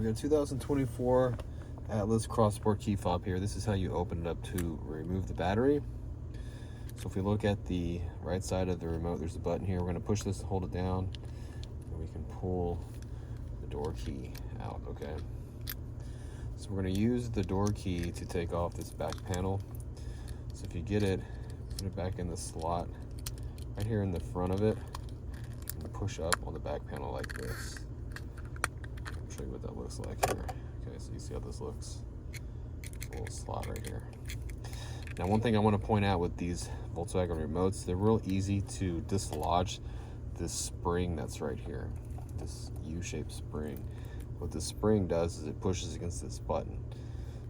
We got a 2024 Atlas cross-sport key fob here. This is how you open it up to remove the battery. So if we look at the right side of the remote, there's a button here. We're going to push this to hold it down, and we can pull the door key out, okay? So we're going to use the door key to take off this back panel. So if you get it, put it back in the slot right here in the front of it, and push up on the back panel like this. I'll show you what that looks like here. Okay, so you see how this looks? A little slot right here. Now, one thing I want to point out with these Volkswagen remotes, they're real easy to dislodge this spring that's right here, this U-shaped spring. What this spring does is it pushes against this button.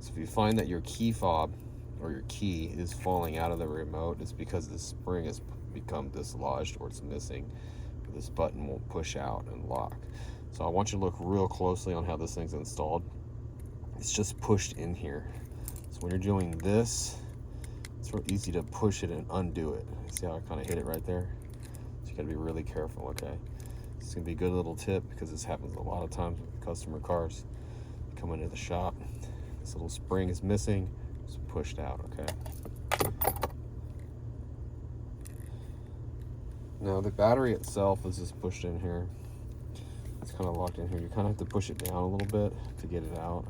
So if you find that your key fob or your key is falling out of the remote, it's because the spring has become dislodged or it's missing. This button won't push out and lock. So I want you to look real closely on how this thing's installed. It's just pushed in here. So when you're doing this, it's real easy to push it and undo it. See how I kind of hit it right there? So you gotta be really careful, okay? It's gonna be a good little tip because this happens a lot of times with customer cars. You come into the shop, this little spring is missing, it's pushed out, okay? Now the battery itself is just pushed in here. It's kind of locked in here. You kind of have to push it down a little bit to get it out.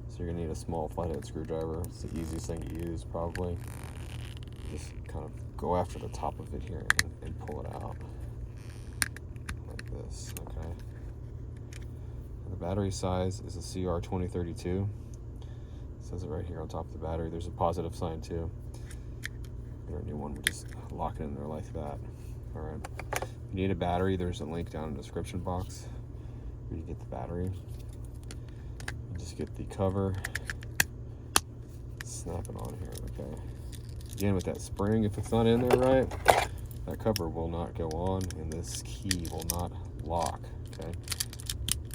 So you're gonna need a small flathead screwdriver. It's the easiest thing to use probably. Just kind of go after the top of it here and pull it out like this, okay? And the battery size is a CR2032. It says it right here on top of the battery. There's a positive sign too. Get our new one, we just lock it in there like that. All right. If you need a battery, there's a link down in the description box where you get the battery. You just get the cover, snap it on here, okay? Again, with that spring, if it's not in there right, that cover will not go on and this key will not lock, okay?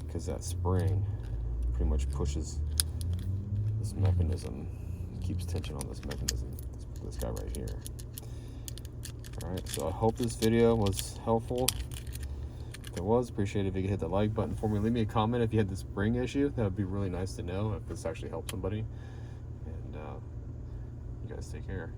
Because that spring pretty much pushes this mechanism, keeps tension on this mechanism, this guy right here. All right, so I hope this video was helpful. If it was, appreciate it if you could hit the like button for me. Leave me a comment if you had the spring issue. That would be really nice to know if this actually helped somebody. And you guys take care.